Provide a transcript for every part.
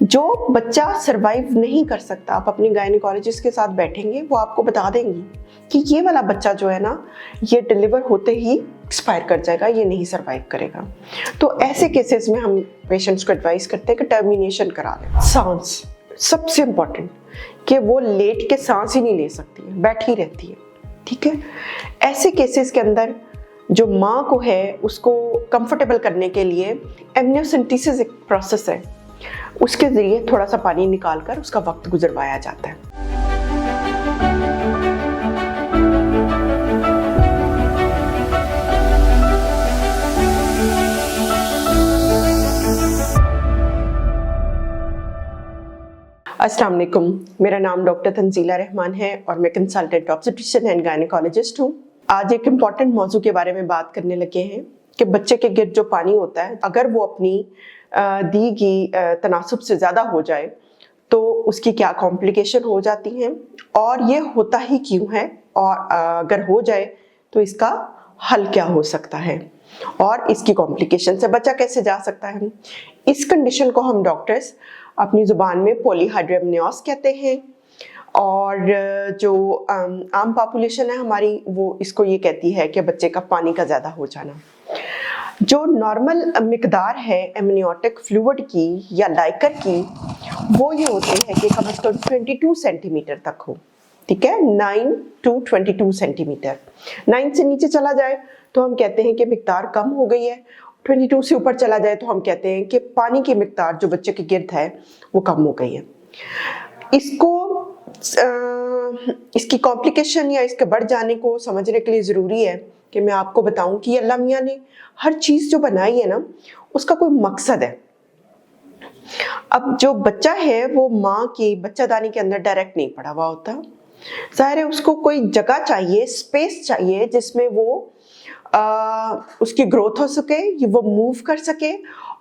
जो बच्चा सरवाइव नहीं कर सकता, आप अपने गायनेकोलॉजिस्ट के साथ बैठेंगे, वो आपको बता देंगी कि ये वाला बच्चा जो है ना, ये डिलीवर होते ही एक्सपायर कर जाएगा, ये नहीं सरवाइव करेगा। तो ऐसे केसेस में हम पेशेंट्स को एडवाइस करते हैं कि टर्मिनेशन करा लें। सांस सबसे इम्पॉर्टेंट, कि वो लेट के सांस ही नहीं ले सकती है, बैठी रहती है, ठीक है। ऐसे केसेस के अंदर जो माँ को है उसको कंफर्टेबल करने के लिए एमनियोसेंटेसिस एक प्रोसेस है, उसके ज़रिए थोड़ा सा पानी निकालकर उसका वक्त गुजरवाया जाता है। अस्सलाम वालेकुम, मेरा नाम डॉक्टर तंजीला रहमान है और मैं कंसल्टेंट ऑब्स्टेट्रिशियन एंड गायनेकोलॉजिस्ट हूँ। आज एक इम्पॉर्टेंट मौजू के बारे में बात करने लगे हैं कि बच्चे के गिर्द जो पानी होता है, अगर वो अपनी दी गई तनासुब से ज़्यादा हो जाए तो उसकी क्या कॉम्प्लिकेशन हो जाती हैं और ये होता ही क्यों है, और अगर हो जाए तो इसका हल क्या हो सकता है और इसकी कॉम्प्लिकेशन से बचा कैसे जा सकता है। इस कंडीशन को हम डॉक्टर्स अपनी ज़ुबान में पॉलीहाइड्रोमनियोस कहते हैं, और जो आम पॉपुलेशन है हमारी वो इसको ये कहती है कि बच्चे का पानी का ज़्यादा हो जाना। जो नॉर्मल मिकदार है एमनियोटिक फ्लूइड की या लाइकर की, वो ये होती है कि कम से कम 22 सेंटीमीटर तक हो, ठीक है, 9 to 22 सेंटीमीटर। 9 से नीचे चला जाए तो हम कहते हैं कि मिकदार कम हो गई है, 22 से ऊपर चला जाए तो हम कहते हैं कि पानी की मिकदार जो बच्चे के गिर्द है वो कम हो गई है। इसकी कॉम्प्लिकेशन या इसके बढ़ जाने को समझने के लिए ज़रूरी है कि मैं आपको बताऊं कि अल्लाह मियाँ ने हर चीज़ जो बनाई है ना, उसका कोई मकसद है। अब जो बच्चा है वो माँ की बच्चादानी के अंदर डायरेक्ट नहीं पड़ा हुआ होता, ज़ाहिर है उसको कोई जगह चाहिए, स्पेस चाहिए जिसमें वो उसकी ग्रोथ हो सके, वो मूव कर सके,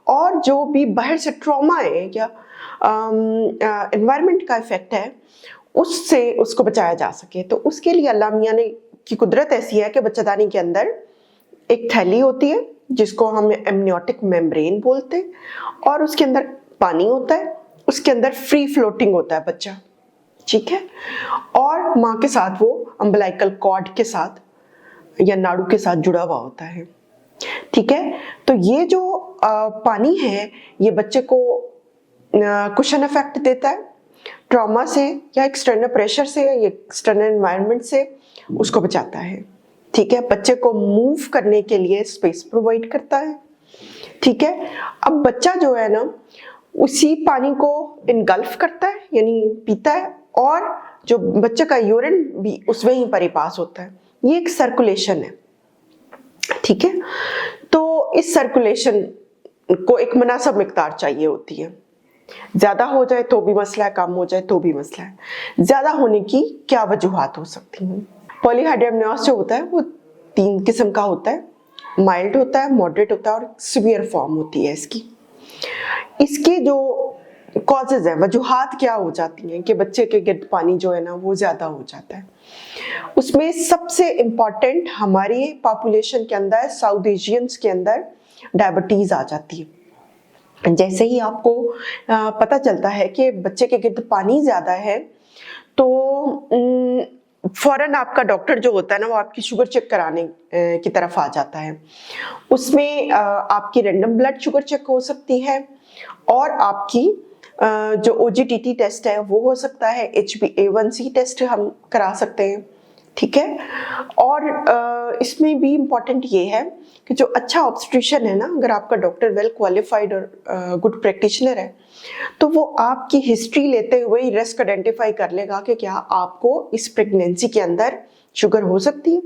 और जो भी बाहर से ट्रॉमा है या एनवायरनमेंट का इफेक्ट है उससे उसको बचाया जा सके। तो उसके लिए अल्लाह मियाँ ने की कुदरत ऐसी है कि बच्चादानी के अंदर एक थैली होती है जिसको हम एमनियोटिक मेम्ब्रेन बोलते हैं, और उसके अंदर पानी होता है, उसके अंदर फ्री फ्लोटिंग होता है बच्चा, ठीक है, और माँ के साथ वो अम्बिलाइकल कॉर्ड के साथ या नाड़ू के साथ जुड़ा हुआ होता है, ठीक है। तो ये जो पानी है ये बच्चे को कुशन इफेक्ट देता है, ट्रॉमा से या एक्सटर्नल प्रेशर से या एक्सटर्नल एनवायरनमेंट से उसको बचाता है, ठीक है। बच्चे को मूव करने के लिए स्पेस प्रोवाइड करता है, ठीक है। अब बच्चा जो है ना उसी पानी को इनगल्फ करता है यानी पीता है, और जो बच्चे का यूरिन भी उस वहीं पर ही पास होता है। ये एक सर्कुलेशन है, ठीक है। तो इस सर्कुलेशन को एक मुनासिब मिकदार चाहिए होती है, ज़्यादा हो जाए तो भी मसला है, कम हो जाए तो भी मसला है। ज़्यादा होने की क्या वजूहात हो सकती हैं? पॉलीहाइड्रोमनियोस जो होता है वो 3 किस्म का होता है, माइल्ड होता है, मॉडरेट होता है और सीवियर फॉर्म होती है इसकी। इसके जो कॉजेज हैं, वजूहात क्या हो जाती हैं कि बच्चे के गिर्द पानी जो है ना वो ज़्यादा हो जाता है। उसमें सबसे इम्पॉर्टेंट हमारी पॉपुलेशन के अंदर, साउथ एशियंस के अंदर डायबिटीज़ आ जाती है। जैसे ही आपको पता चलता है कि बच्चे के गिर्द पानी ज़्यादा है तो फौरन आपका डॉक्टर जो होता है ना वो आपकी शुगर चेक कराने की तरफ आ जाता है। उसमें आपकी रैंडम ब्लड शुगर चेक हो सकती है, और आपकी जो OGTT टेस्ट है वो हो सकता है, HbA1c टेस्ट हम करा सकते हैं, ठीक है। और इसमें भी इम्पॉर्टेंट ये है कि जो अच्छा ऑब्स्टेट्रिशियन है ना, अगर आपका डॉक्टर वेल क्वालिफाइड और गुड प्रैक्टिशनर है तो वो आपकी हिस्ट्री लेते हुए ही रिस्क आइडेंटिफाई कर लेगा कि क्या आपको इस प्रेगनेंसी के अंदर शुगर हो सकती है,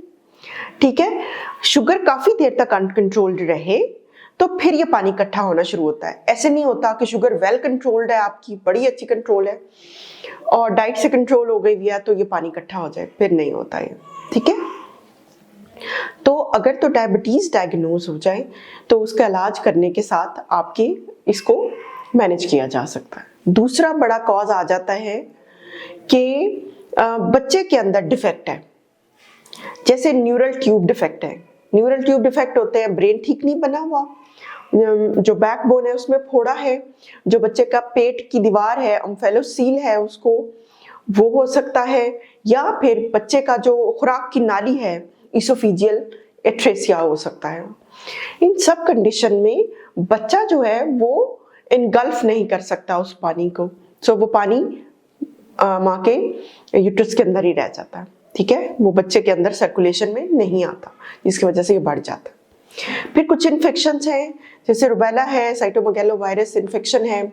ठीक है। शुगर काफ़ी देर तक अनकंट्रोल्ड रहे तो फिर ये पानी इकट्ठा होना शुरू होता है। ऐसे नहीं होता कि शुगर वेल कंट्रोल्ड है, आपकी बड़ी अच्छी कंट्रोल है और डाइट से कंट्रोल हो गई है तो ये पानी इकट्ठा हो जाए, फिर नहीं होता है, ठीक है। तो अगर तो डायबिटीज़ डायग्नोज हो जाए तो उसका इलाज करने के साथ आपके इसको मैनेज किया जा सकता है। दूसरा बड़ा कॉज आ जाता है कि बच्चे के अंदर डिफेक्ट है, जैसे न्यूरल ट्यूब डिफेक्ट है। न्यूरल ट्यूब डिफेक्ट होते हैं, ब्रेन ठीक नहीं बना हुआ, जो बैकबोन है उसमें फोड़ा है, जो बच्चे का पेट की दीवार है, ओम्फेलोसील है उसको, वो हो सकता है, या फिर बच्चे का जो खुराक की नाली है, इसोफिजियल एट्रेसिया हो सकता है। इन सब कंडीशन में बच्चा जो है वो इनगल्फ नहीं कर सकता उस पानी को, सो वो पानी माँ के यूट्रस के अंदर ही रह जाता है, ठीक है, वो बच्चे के अंदर सर्कुलेशन में नहीं आता, जिसकी वजह से ये बढ़ जाता है। फिर कुछ इन्फेक्शंस हैं, जैसे रुबेला है, साइटोमेगालोवायरस इन्फेक्शन है,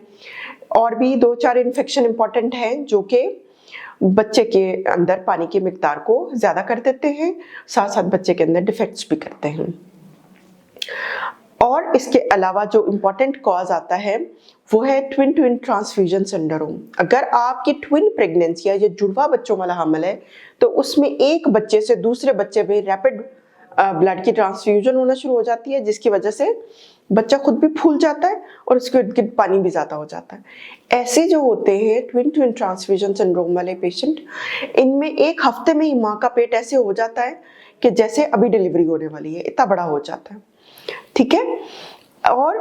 और भी 2-4 इन्फेक्शन इंपॉर्टेंट हैं जो कि बच्चे के अंदर पानी की मिकदार को ज्यादा कर देते हैं, साथ साथ बच्चे के अंदर डिफेक्ट्स भी करते हैं। और इसके अलावा जो इम्पोर्टेंट कॉज आता है वो है ट्विन ट्विन ट्रांसफ्यूजन सिंड्रोम। अगर आपकी ट्विन प्रेगनेंसी या जुड़वा बच्चों वाला हमल है तो उसमें एक बच्चे से दूसरे बच्चे में रैपिड ब्लड की ट्रांसफ्यूजन होना शुरू हो जाती है, जिसकी वजह से बच्चा खुद भी फूल जाता है और उसके इर्द गिर्द पानी भी ज्यादा हो जाता है। ऐसे जो होते हैं ट्विन ट्विन ट्रांसफ्यूजन सिंड्रोम वाले पेशेंट, इनमें एक हफ्ते में ही माँ का पेट ऐसे हो जाता है कि जैसे अभी डिलीवरी होने वाली है, इतना बड़ा हो जाता है, ठीक है। और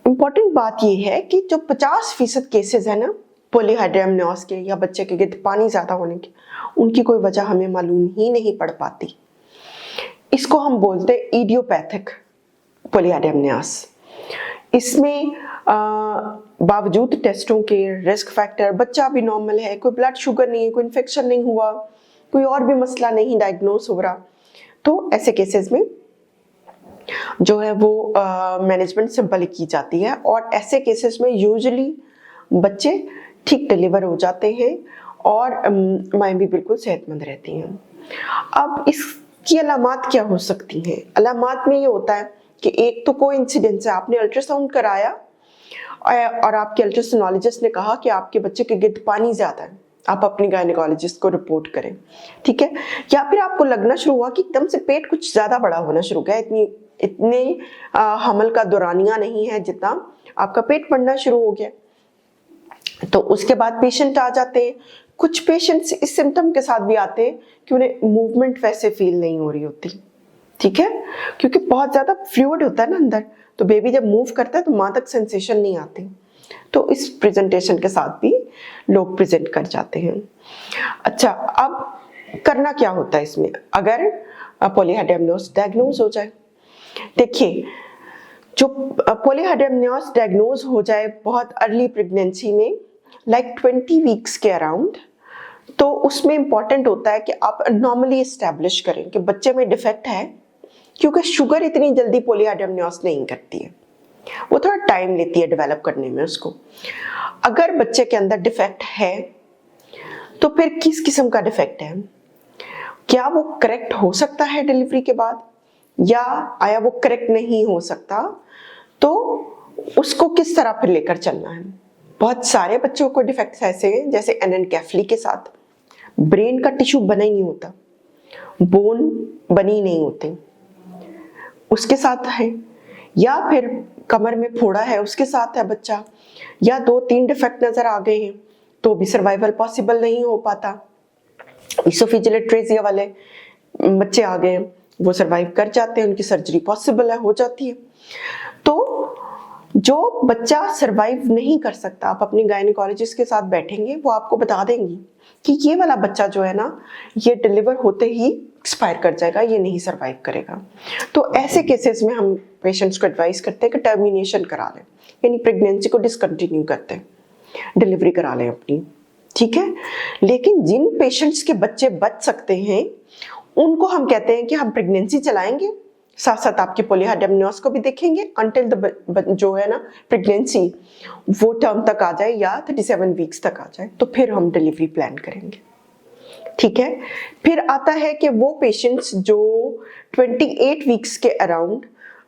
इम्पॉर्टेंट बात यह है कि जो 50% केसेस है ना पॉलीहाइड्रामनियोस के या बच्चे के गिर्द पानी ज्यादा होने के, उनकी कोई वजह हमें मालूम ही नहीं पड़ पाती। इसको हम बोलते हैं इडियोपैथिक पॉलीहाइड्रामनियोस। इसमें बावजूद टेस्टों के रिस्क फैक्टर, बच्चा भी नॉर्मल है, कोई ब्लड शुगर नहीं है, कोई इन्फेक्शन नहीं हुआ, कोई और भी मसला नहीं डायग्नोस हो रहा, तो ऐसे केसेस में जो है वो मैनेजमेंट सिंपल की जाती है और ऐसे केसेस में यूजुअली बच्चे ठीक डिलीवर हो जाते हैं और माएँ भी बिल्कुल सेहतमंद रहती हैं। अब इसकी अलामात क्या हो सकती हैं? अलामात में ये होता है कि एक तो कोइंसिडेंस है, आपने अल्ट्रासाउंड कराया और आपके अल्ट्रासोनोलॉजिस्ट ने कहा कि आपके बच्चे के गिर्द पानी ज्यादा है, आप अपनी गायनेकोलॉजिस्ट को रिपोर्ट करें, ठीक है। या फिर आपको लगना शुरू हुआ कि एकदम से पेट कुछ ज्यादा बड़ा होना शुरू हो गया, इतने हमल का दौरानिया नहीं है जितना आपका पेट बढ़ना शुरू हो गया, तो उसके बाद पेशेंट आ जाते हैं। कुछ पेशेंट्स इस सिम्टम के साथ भी आते हैं कि उन्हें मूवमेंट वैसे फील नहीं हो रही होती, ठीक है, क्योंकि बहुत ज्यादा फ्लूइड होता है ना अंदर, तो बेबी जब मूव करता है तो माँ तक सेंसेशन नहीं आती, तो इस प्रेजेंटेशन के साथ भी लोग प्रेजेंट कर जाते हैं। अच्छा, अब करना क्या होता है इसमें अगर पॉलीहाइड्रामनियोस डायग्नोज हो जाए? देखिए, जो पॉलीहाइड्रामनियोस डायग्नोज हो जाए बहुत अर्ली प्रेगनेंसी में, लाइक 20 वीक्स के अराउंड, तो उसमें इंपॉर्टेंट होता है कि आप नॉर्मली एस्टैब्लिश करें कि बच्चे में डिफेक्ट है, क्योंकि शुगर इतनी जल्दी पॉलीहाइड्रामनियोस नहीं करती है, वो थोड़ा टाइम लेती है डेवलप करने में उसको। अगर बच्चे के अंदर डिफेक्ट है तो फिर किस किस्म का डिफेक्ट है, क्या वो करेक्ट हो सकता है डिलीवरी के बाद, या आया वो करेक्ट नहीं हो सकता, तो उसको किस तरह फिर लेकर चलना है। बहुत सारे बच्चों को डिफेक्ट्स ऐसे हैं, जैसे एनेनकेफली के साथ ब्रेन का टिश्यू बना ही नहीं होता, बोन बनी नहीं होती, उसके साथ है, या फिर कमर में फोड़ा है उसके साथ है बच्चा, या 2-3 डिफेक्ट नजर आ गए हैं तो भी सर्वाइवल पॉसिबल नहीं हो पाता। इसोफिजियल एट्रेसिया वाले बच्चे आ गए, वो सर्वाइव कर जाते हैं, उनकी सर्जरी पॉसिबल है, हो जाती है। तो जो बच्चा सर्वाइव नहीं कर सकता, आप अपनी गायनेकोलॉजिस्ट के साथ बैठेंगे, वो आपको बता देंगी कि ये वाला बच्चा जो है ना, ये डिलीवर होते ही एक्सपायर कर जाएगा, ये नहीं सर्वाइव करेगा। तो ऐसे केसेस में हम पेशेंट्स को एडवाइस करते हैं कि टर्मिनेशन करा लें, यानी प्रेगनेंसी को डिसकंटिन्यू करते हैं, डिलीवरी करा लें अपनी, ठीक है। लेकिन जिन पेशेंट्स के बच्चे बच सकते हैं उनको हम कहते हैं कि हम प्रेगनेंसी चलाएंगे, साथ साथ आपके पॉलीहाइड्रामनियोस को भी देखेंगे अंटिल द जो है ना प्रेगनेंसी वो टर्म तक आ जाए या 37 वीक्स तक आ जाए, तो फिर हम डिलीवरी प्लान करेंगे, ठीक है। फिर आता है कि वो पेशेंट्स जो 28 वीक्स के अराउंड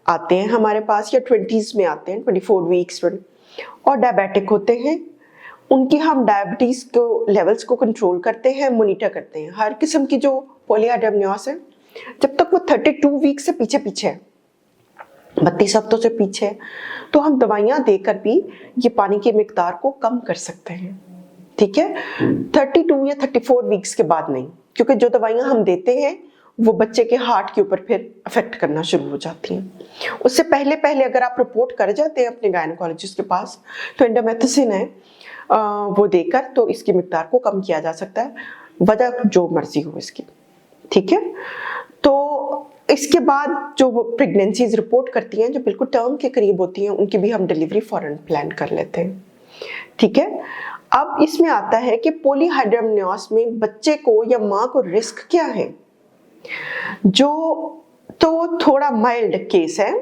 आते हैं हमारे पास, या 20s में आते हैं, 24 वीक्स और डायबिटिक होते हैं, उनकी हम डायबिटीज को लेवल्स को कंट्रोल करते हैं, मॉनिटर करते हैं। हर किस्म की जो पॉलीहाइड्रामनियोस है, जब तक वो 32 वीक से पीछे है, 32 हफ्तों से पीछे, तो हम दवाइयां देकर भी ये पानी की मिकदार को कम कर सकते हैं, ठीक है। 32 या 34 वीक्स के बाद नहीं, क्योंकि जो दवाइयां हम देते हैं वो बच्चे के हार्ट के ऊपर फिर अफेक्ट करना शुरू हो जाती हैं। उससे पहले पहले अगर आप रिपोर्ट कर जाते हैं अपने गायनोकोलॉजिस्ट के पास, तो इंडोमेथसिन है वो देकर तो इसकी मिकदार को कम किया जा सकता है, वजह जो मर्जी हो इसकी, ठीक है। तो इसके बाद जो प्रेगनेंसीज रिपोर्ट करती हैं जो बिल्कुल टर्म के करीब होती हैं, उनकी भी हम डिलीवरी फौरन प्लान कर लेते हैं, ठीक है। अब इसमें आता है कि पॉलीहाइड्रोमनियोस में बच्चे को या माँ को रिस्क क्या है। जो तो थोड़ा माइल्ड केस है,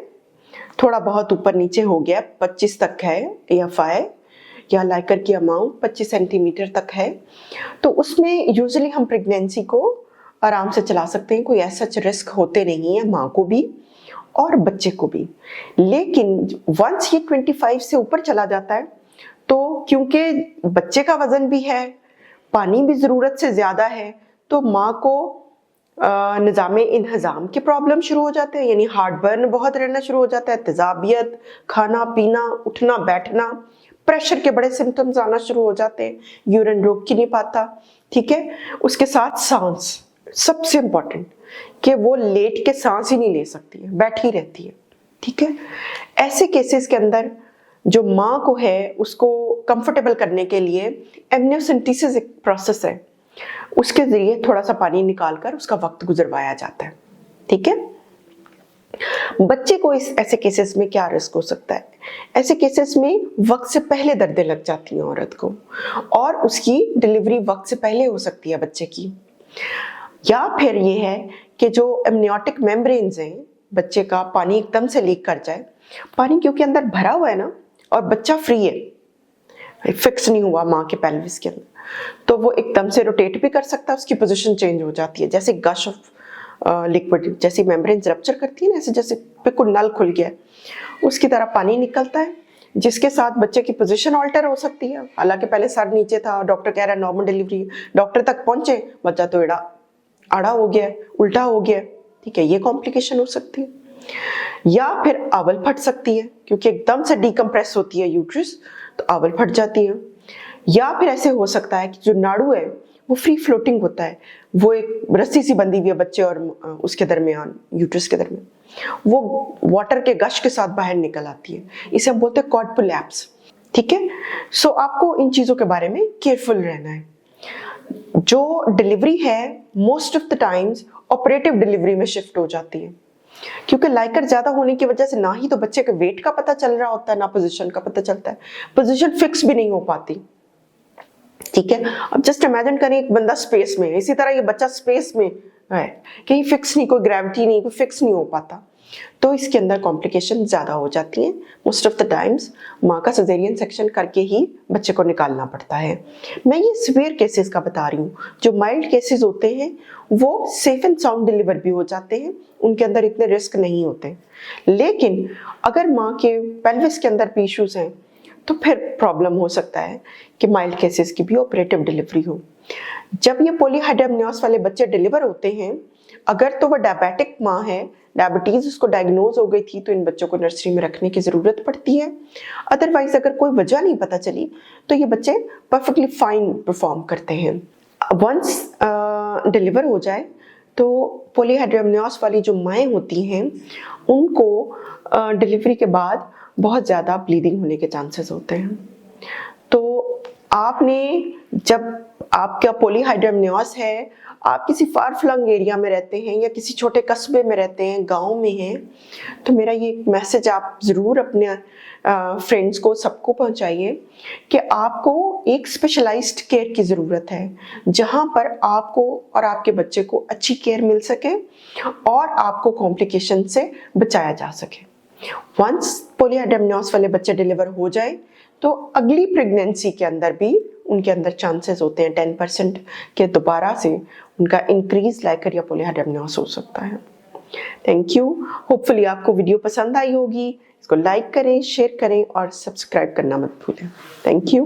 थोड़ा बहुत ऊपर नीचे हो गया, 25 तक है AFI या लाइकर की अमाउंट 25 सेंटीमीटर तक है, तो उसमें यूजुअली हम प्रेगनेंसी को आराम से चला सकते हैं, कोई ऐसा रिस्क होते नहीं है माँ को भी और बच्चे को भी। लेकिन वंस ये 25 से ऊपर चला जाता है, तो क्योंकि बच्चे का वजन भी है, पानी भी ज़रूरत से ज़्यादा है, तो माँ को निज़ामे इंहज़ाम के प्रॉब्लम शुरू हो जाते हैं, यानी हार्ट बर्न बहुत रहना शुरू हो जाता है, तेज़ाबियत, खाना पीना, उठना बैठना, प्रेशर के बड़े सिम्टम्स आना शुरू हो जाते हैं, यूरिन रोक ही नहीं पाता, ठीक है। उसके साथ सांस, सबसे इम्पॉर्टेंट कि वो लेट के सांस ही नहीं ले सकती है, बैठी रहती है, ठीक है। ऐसे केसेस के अंदर जो माँ को है उसको कंफर्टेबल करने के लिए एमनियोसेंटेसिस एक प्रोसेस है, उसके जरिए थोड़ा सा पानी निकालकर उसका वक्त गुजरवाया जाता है, ठीक है। बच्चे को इस ऐसे केसेस में क्या रिस्क हो सकता है। ऐसे केसेस में वक्त से पहले दर्दें लग जाती हैं औरत को, और उसकी डिलीवरी वक्त से पहले हो सकती है बच्चे की। या फिर ये है कि जो एमनियोटिक मेम्ब्रेन्स हैं, बच्चे का पानी एकदम से लीक कर जाए, पानी क्योंकि अंदर भरा हुआ है ना और बच्चा फ्री है, फिक्स नहीं हुआ माँ के पेल्विस के अंदर, तो वो एकदम से रोटेट भी कर सकता है, उसकी पोजीशन चेंज हो जाती है, जैसे गश ऑफ लिक्विड, जैसी मेम्ब्रेन रप्चर करती है ना, ऐसे जैसे बिल्कुल नल खुल गया उसकी तरह पानी निकलता है, जिसके साथ बच्चे की पोजीशन ऑल्टर हो सकती है। हालांकि पहले सर नीचे था, डॉक्टर कह रहा है नॉर्मल डिलीवरी, डॉक्टर तक पहुंचे, बच्चा तो आड़ा हो गया, उल्टा हो गया, ठीक है, ये कॉम्प्लिकेशन हो सकती है। या फिर आवल फट सकती है, क्योंकि एकदम से डिकम्प्रेस होती है यूट्रस, तो आवल फट जाती है। या फिर ऐसे हो सकता है कि जो नाड़ू है वो फ्री फ्लोटिंग होता है, वो एक रस्सी सी बंधी हुई है बच्चे और उसके दरमियान, यूट्रस के दरमियान, वो वाटर के गश के साथ बाहर निकल आती है, इसे हम बोलते हैं कॉर्ड प्रोलैप्स, ठीक है। सो आपको इन चीज़ों के बारे में केयरफुल रहना है। जो डिलीवरी है most of the times operative delivery में शिफ्ट हो जाती है, क्योंकि लाइकर ज्यादा होने की वजह से ना ही तो बच्चे के वेट का पता चल रहा होता है, ना पोजीशन का पता चलता है, पोजीशन फिक्स भी नहीं हो पाती, ठीक है। अब जस्ट इमेजिन करें एक बंदा स्पेस में, इसी तरह ये बच्चा स्पेस में है, कहीं फिक्स नहीं, कोई ग्रेविटी नहीं, कोई फिक्स नहीं हो पाता, तो इसके अंदर कॉम्प्लिकेशन ज़्यादा हो जाती हैं। मोस्ट ऑफ द टाइम्स माँ का सिजेरियन सेक्शन करके ही बच्चे को निकालना पड़ता है। मैं ये सीवियर केसेस का बता रही हूँ, जो माइल्ड केसेस होते हैं वो सेफ एंड साउंड डिलीवर भी हो जाते हैं, उनके अंदर इतने रिस्क नहीं होते। लेकिन अगर माँ के पेल्विस के अंदर भी इश्यूज हैं तो फिर प्रॉब्लम हो सकता है कि माइल्ड केसेस की भी ऑपरेटिव डिलीवरी हो। जब ये पॉलीहाइड्रोमनियोस वाले बच्चे डिलीवर होते हैं, अगर तो वो डायबिटिक माँ है, डायबिटीज उसको डायग्नोज हो गई थी, तो इन बच्चों को नर्सरी में रखने की ज़रूरत पड़ती है। अदरवाइज अगर कोई वजह नहीं पता चली तो ये बच्चे परफेक्टली फाइन परफॉर्म करते हैं। वंस डिलीवर हो जाए तो पॉलीहाइड्रोमनियोस वाली जो माएँ होती हैं उनको डिलीवरी के बाद बहुत ज़्यादा ब्लीडिंग होने के चांसेस होते हैं। तो आपने, जब आपका पॉलीहाइड्रोमनियोस है, आप किसी फार फ्लंग एरिया में रहते हैं या किसी छोटे कस्बे में रहते हैं, गांव में हैं, तो मेरा ये मैसेज आप ज़रूर अपने फ्रेंड्स को, सबको पहुंचाइए कि आपको एक स्पेशलाइज्ड केयर की ज़रूरत है, जहां पर आपको और आपके बच्चे को अच्छी केयर मिल सके और आपको कॉम्प्लिकेशन से बचाया जा सके। वंस पॉलीहाइड्रोमनियोस वाले बच्चे डिलीवर हो जाए तो अगली प्रेगनेंसी के अंदर भी उनके अंदर चांसेस होते हैं 10% के दोबारा से उनका इंक्रीज लाइकर या पॉलीहाइड्रोमनियोस हो सकता है। Thank you. होपफुली आपको वीडियो पसंद आई होगी। इसको लाइक करें, शेयर करें और सब्सक्राइब करना मत भूलें। Thank you.